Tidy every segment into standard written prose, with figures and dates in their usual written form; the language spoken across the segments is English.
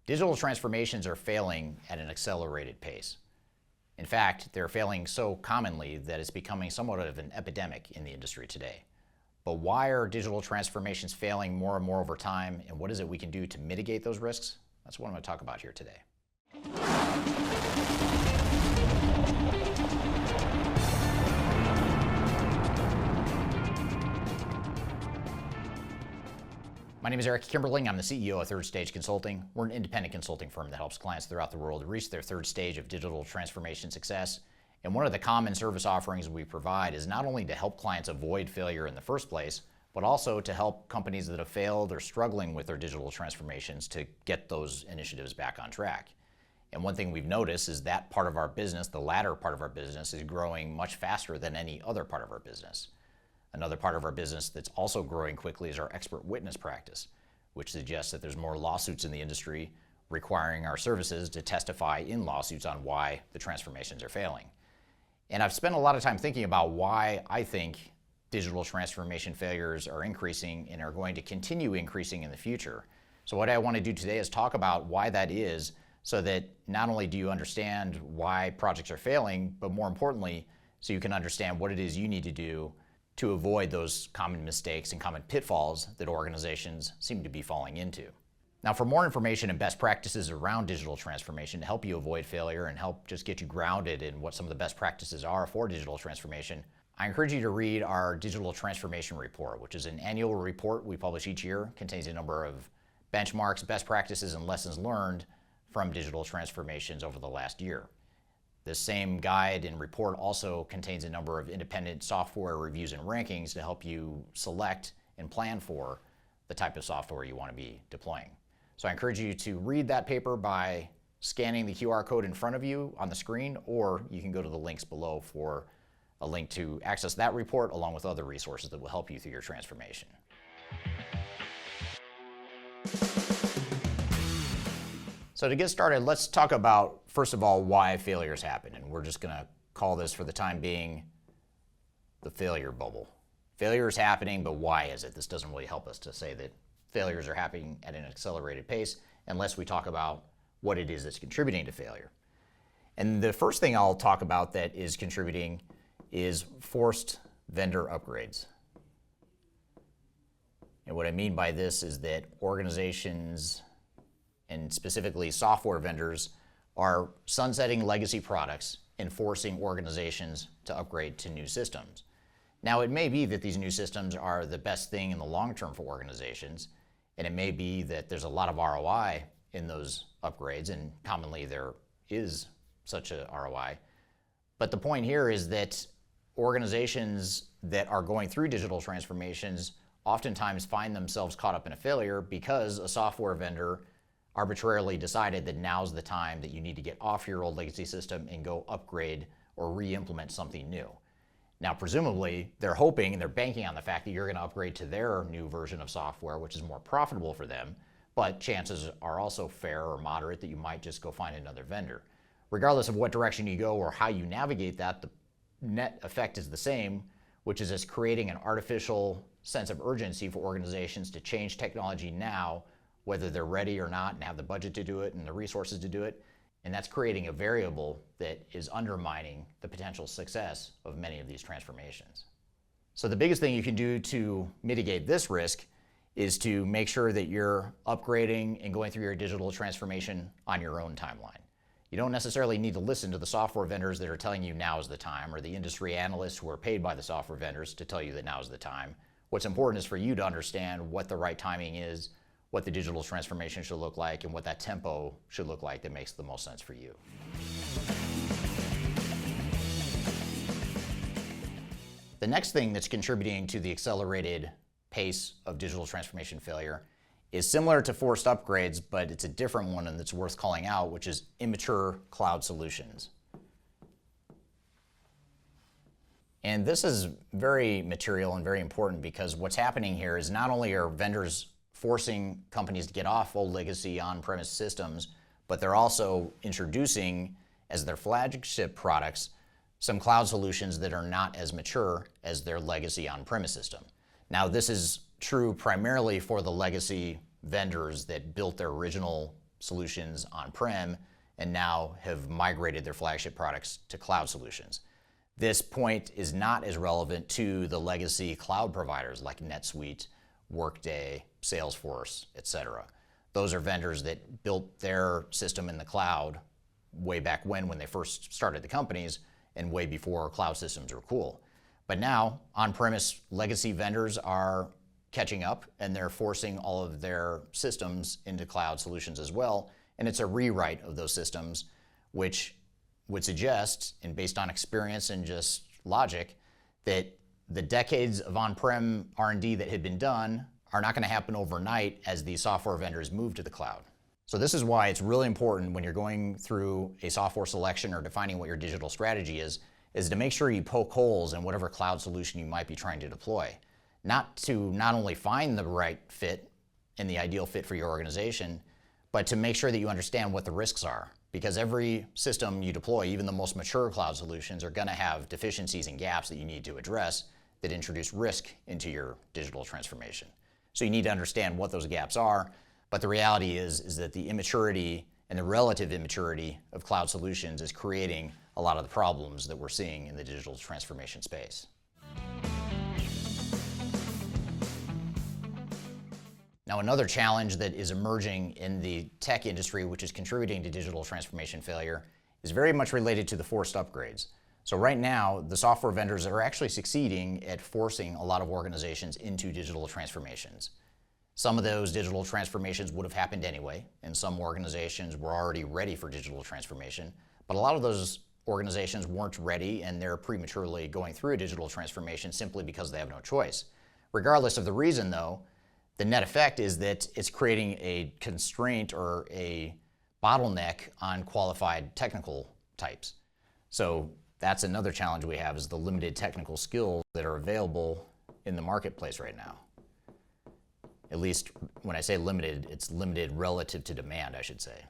Digital transformations are failing at an accelerated pace. In fact, they're failing so commonly that it's becoming somewhat of an epidemic in the industry today. But why are digital transformations failing more and more over time, and what is it we can do to mitigate those risks? That's what I'm going to talk about here today. My name is Eric Kimberling. I'm the CEO of Third Stage Consulting. We're an independent consulting firm that helps clients throughout the world reach their third stage of digital transformation success. And one of the common service offerings we provide is not only to help clients avoid failure in the first place, but also to help companies that have failed or struggling with their digital transformations to get those initiatives back on track. And one thing we've noticed is that part of our business, the latter part of our business, is growing much faster than any other part of our business. Another part of our business that's also growing quickly is our expert witness practice, which suggests that there's more lawsuits in the industry requiring our services to testify in lawsuits on why the transformations are failing. And I've spent a lot of time thinking about why I think digital transformation failures are increasing and are going to continue increasing in the future. So what I want to do today is talk about why that is, so that not only do you understand why projects are failing, but more importantly, so you can understand what it is you need to do to avoid those common mistakes and common pitfalls that organizations seem to be falling into. Now, for more information and best practices around digital transformation to help you avoid failure and help just get you grounded in what some of the best practices are for digital transformation, I encourage you to read our Digital Transformation Report, which is an annual report we publish each year. It contains a number of benchmarks, best practices, and lessons learned from digital transformations over the last year. This same guide and report also contains a number of independent software reviews and rankings to help you select and plan for the type of software you want to be deploying. So I encourage you to read that paper by scanning the QR code in front of you on the screen, or you can go to the links below for a link to access that report along with other resources that will help you through your transformation. So to get started, let's talk about, first of all, why failures happen. And we're just going to call this, for the time being, the failure bubble. Failure is happening, but why is it? This doesn't really help us to say that failures are happening at an accelerated pace unless we talk about what it is that's contributing to failure. And the first thing I'll talk about that is contributing is forced vendor upgrades. And what I mean by this is that organizations, and specifically software vendors, are sunsetting legacy products and forcing organizations to upgrade to new systems. Now, it may be that these new systems are the best thing in the long term for organizations, and it may be that there's a lot of ROI in those upgrades, and commonly there is such a ROI. But the point here is that organizations that are going through digital transformations oftentimes find themselves caught up in a failure because a software vendor arbitrarily decided that now's the time that you need to get off your old legacy system and go upgrade or re-implement something new. Now, presumably, they're hoping and they're banking on the fact that you're going to upgrade to their new version of software, which is more profitable for them, but chances are also fair or moderate that you might just go find another vendor. Regardless of what direction you go or how you navigate that, the net effect is the same, which is just creating an artificial sense of urgency for organizations to change technology now, whether they're ready or not and have the budget to do it and the resources to do it. And that's creating a variable that is undermining the potential success of many of these transformations. So the biggest thing you can do to mitigate this risk is to make sure that you're upgrading and going through your digital transformation on your own timeline. You don't necessarily need to listen to the software vendors that are telling you now is the time, or the industry analysts who are paid by the software vendors to tell you that now is the time. What's important is for you to understand what the right timing is, what the digital transformation should look like, and what that tempo should look like that makes the most sense for you. The next thing that's contributing to the accelerated pace of digital transformation failure is similar to forced upgrades, but it's a different one and that's worth calling out, which is immature cloud solutions. And this is very material and very important because what's happening here is not only are vendors forcing companies to get off old legacy on-premise systems, but they're also introducing as their flagship products some cloud solutions that are not as mature as their legacy on-premise system. Now, this is true primarily for the legacy vendors that built their original solutions on-prem and now have migrated their flagship products to cloud solutions. This point is not as relevant to the legacy cloud providers like NetSuite, Workday, Salesforce, etc. Those are vendors that built their system in the cloud way back when they first started the companies and way before cloud systems were cool. But now on-premise legacy vendors are catching up and they're forcing all of their systems into cloud solutions as well. And it's a rewrite of those systems, which would suggest, and based on experience and just logic, that the decades of on-prem R&D that had been done are not going to happen overnight as these software vendors move to the cloud. So this is why it's really important when you're going through a software selection or defining what your digital strategy is to make sure you poke holes in whatever cloud solution you might be trying to deploy. Not only find the right fit and the ideal fit for your organization, but to make sure that you understand what the risks are. Because every system you deploy, even the most mature cloud solutions, are going to have deficiencies and gaps that you need to address that introduce risk into your digital transformation. So you need to understand what those gaps are, but the reality is that the immaturity and the relative immaturity of cloud solutions is creating a lot of the problems that we're seeing in the digital transformation space. Now, another challenge that is emerging in the tech industry, which is contributing to digital transformation failure, is very much related to the forced upgrades. So right now, the software vendors are actually succeeding at forcing a lot of organizations into digital transformations. Some of those digital transformations would have happened anyway, and some organizations were already ready for digital transformation, but a lot of those organizations weren't ready and they're prematurely going through a digital transformation simply because they have no choice. Regardless of the reason though, the net effect is that it's creating a constraint or a bottleneck on qualified technical types. So that's another challenge we have, is the limited technical skills that are available in the marketplace right now. At least when I say limited, it's limited relative to demand, I should say.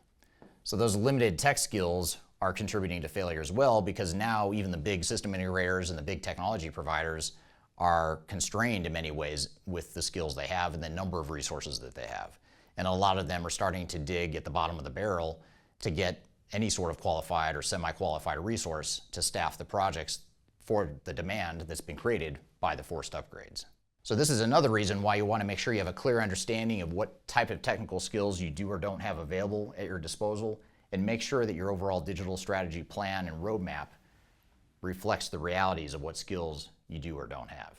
So those limited tech skills are contributing to failure as well, because now even the big system integrators and the big technology providers are constrained in many ways with the skills they have and the number of resources that they have. And a lot of them are starting to dig at the bottom of the barrel to get any sort of qualified or semi-qualified resource to staff the projects for the demand that's been created by the forced upgrades. So this is another reason why you want to make sure you have a clear understanding of what type of technical skills you do or don't have available at your disposal, and make sure that your overall digital strategy plan and roadmap reflects the realities of what skills you do or don't have.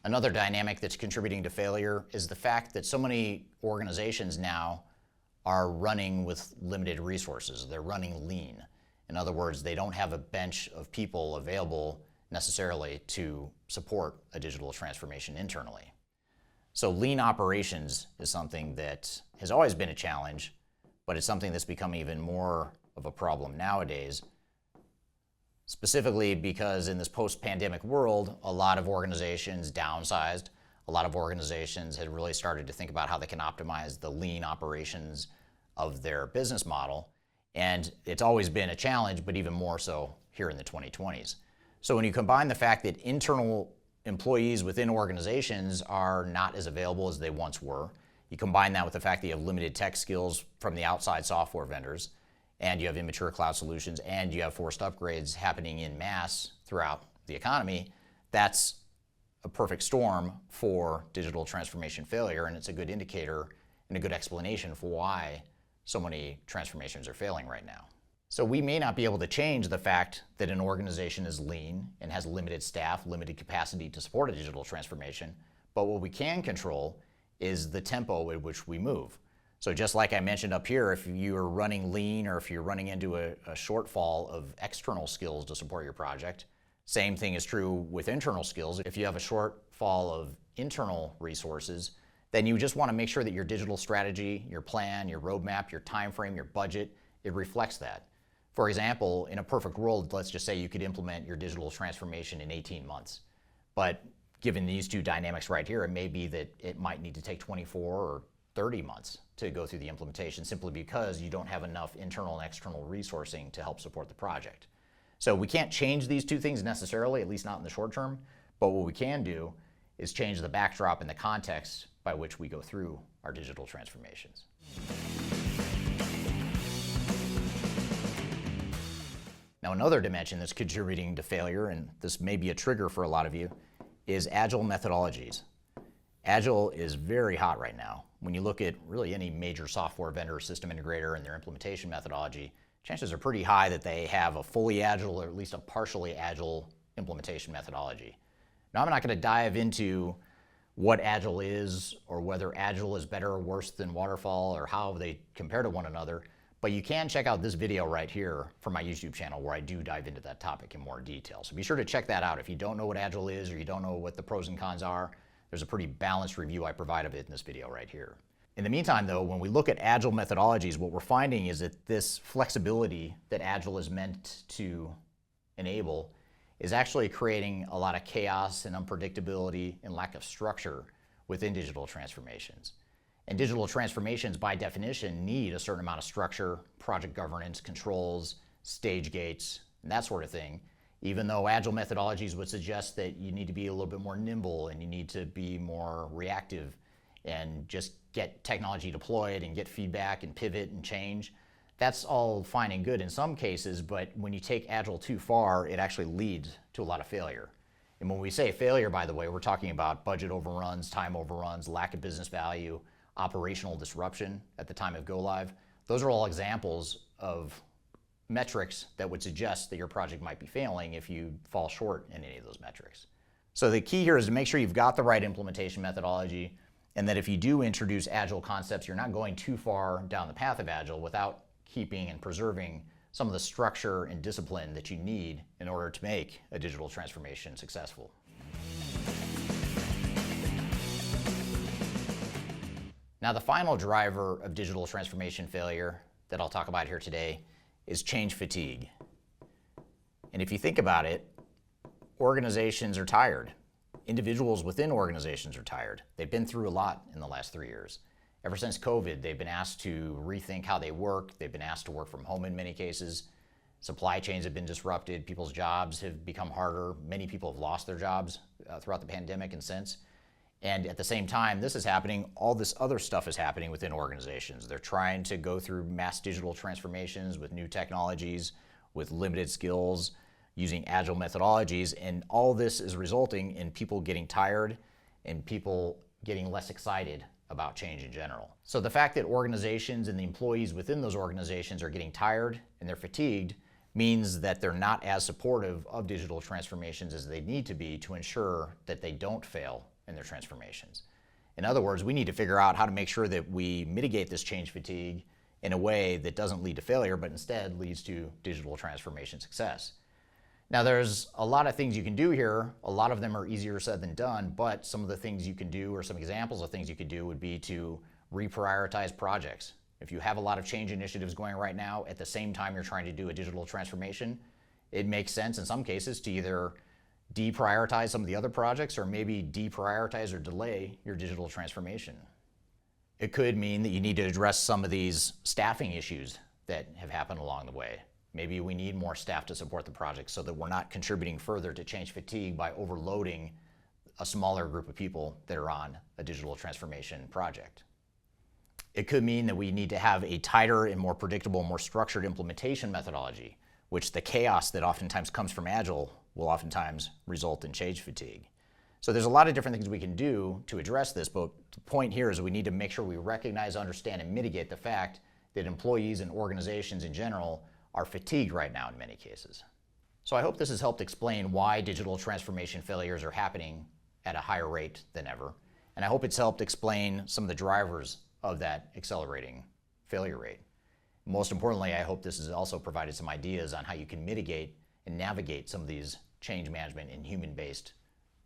Another dynamic that's contributing to failure is the fact that so many organizations now are running with limited resources. They're running lean. In other words, they don't have a bench of people available necessarily to support a digital transformation internally. So lean operations is something that has always been a challenge, but it's something that's become even more of a problem nowadays, specifically because in this post-pandemic world, a lot of organizations downsized. A lot of organizations had really started to think about how they can optimize the lean operations of their business model. And it's always been a challenge, but even more so here in the 2020s. So when you combine the fact that internal employees within organizations are not as available as they once were, you combine that with the fact that you have limited tech skills from the outside software vendors, and you have immature cloud solutions, and you have forced upgrades happening in mass throughout the economy, that's a perfect storm for digital transformation failure, and it's a good indicator and a good explanation for why so many transformations are failing right now. So we may not be able to change the fact that an organization is lean and has limited staff, limited capacity to support a digital transformation, but what we can control is the tempo at which we move. So just like I mentioned up here, if you're running lean or if you're running into a shortfall of external skills to support your project, same thing is true with internal skills. If you have a shortfall of internal resources, then you just want to make sure that your digital strategy, your plan, your roadmap, your time frame, your budget, it reflects that. For example, in a perfect world, let's just say you could implement your digital transformation in 18 months. But given these two dynamics right here, it may be that it might need to take 24 or 30 months to go through the implementation, simply because you don't have enough internal and external resourcing to help support the project. So we can't change these two things necessarily, at least not in the short term, but what we can do is change the backdrop and the context by which we go through our digital transformations. Now, another dimension that's contributing to failure, and this may be a trigger for a lot of you, is Agile methodologies. Agile is very hot right now. When you look at really any major software vendor or system integrator and their implementation methodology, chances are pretty high that they have a fully Agile or at least a partially Agile implementation methodology. Now, I'm not going to dive into what Agile is or whether Agile is better or worse than Waterfall or how they compare to one another, but you can check out this video right here from my YouTube channel where I do dive into that topic in more detail. So be sure to check that out. If you don't know what Agile is or you don't know what the pros and cons are, there's a pretty balanced review I provide of it in this video right here. In the meantime, though, when we look at Agile methodologies, what we're finding is that this flexibility that Agile is meant to enable is actually creating a lot of chaos and unpredictability and lack of structure within digital transformations. And digital transformations, by definition, need a certain amount of structure, project governance, controls, stage gates, and that sort of thing, even though Agile methodologies would suggest that you need to be a little bit more nimble and you need to be more reactive and just get technology deployed and get feedback and pivot and change. That's all fine and good in some cases, but when you take Agile too far, it actually leads to a lot of failure. And when we say failure, by the way, we're talking about budget overruns, time overruns, lack of business value, operational disruption at the time of go live. Those are all examples of metrics that would suggest that your project might be failing if you fall short in any of those metrics. So the key here is to make sure you've got the right implementation methodology, and that if you do introduce Agile concepts, you're not going too far down the path of Agile without keeping and preserving some of the structure and discipline that you need in order to make a digital transformation successful. Now, the final driver of digital transformation failure that I'll talk about here today is change fatigue. And if you think about it, organizations are tired. Individuals within organizations are tired. They've been through a lot in the last 3 years. Ever since COVID, they've been asked to rethink how they work. They've been asked to work from home in many cases. Supply chains have been disrupted. People's jobs have become harder. Many people have lost their jobs throughout the pandemic and since. And at the same time this is happening, all this other stuff is happening within organizations. They're trying to go through mass digital transformations with new technologies, with limited skills, using Agile methodologies, and all this is resulting in people getting tired and people getting less excited about change in general. So the fact that organizations and the employees within those organizations are getting tired and they're fatigued means that they're not as supportive of digital transformations as they need to be to ensure that they don't fail in their transformations. In other words, we need to figure out how to make sure that we mitigate this change fatigue in a way that doesn't lead to failure, but instead leads to digital transformation success. Now, there's a lot of things you can do here. A lot of them are easier said than done, but some of the things you can do, or some examples of things you could do, would be to reprioritize projects. If you have a lot of change initiatives going right now, at the same time you're trying to do a digital transformation, it makes sense in some cases to either deprioritize some of the other projects or maybe deprioritize or delay your digital transformation. It could mean that you need to address some of these staffing issues that have happened along the way. Maybe we need more staff to support the project so that we're not contributing further to change fatigue by overloading a smaller group of people that are on a digital transformation project. It could mean that we need to have a tighter and more predictable, more structured implementation methodology, which the chaos that oftentimes comes from Agile will oftentimes result in change fatigue. So there's a lot of different things we can do to address this, but the point here is we need to make sure we recognize, understand, and mitigate the fact that employees and organizations in general are fatigued right now in many cases. So I hope this has helped explain why digital transformation failures are happening at a higher rate than ever, and I hope it's helped explain some of the drivers of that accelerating failure rate. Most importantly, I hope this has also provided some ideas on how you can mitigate and navigate some of these change management and human-based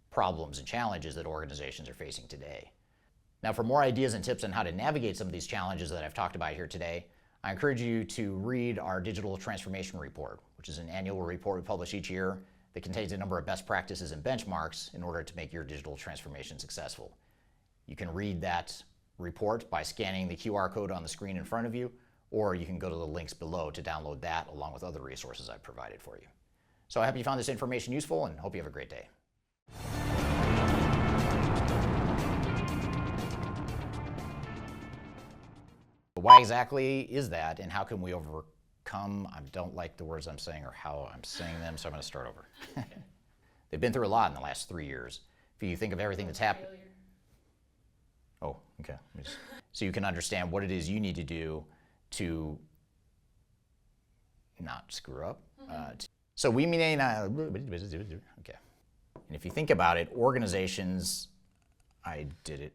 problems and challenges that organizations are facing today. Now, for more ideas and tips on how to navigate some of these challenges that I've talked about here today, I encourage you to read our Digital Transformation Report, which is an annual report we publish each year that contains a number of best practices and benchmarks in order to make your digital transformation successful. You can read that report by scanning the QR code on the screen in front of you, or you can go to the links below to download that along with other resources I've provided for you. So I hope you found this information useful and hope you have a great day. why exactly is that, and how can we overcome? I don't like the words I'm saying or how I'm saying them, so I'm going to start over. They've been through a lot in the last 3 years. If you think of everything that's happened. Oh, okay. So you can understand what it is you need to do to not screw up. So we may not. Okay. And if you think about it, organizations, I did it.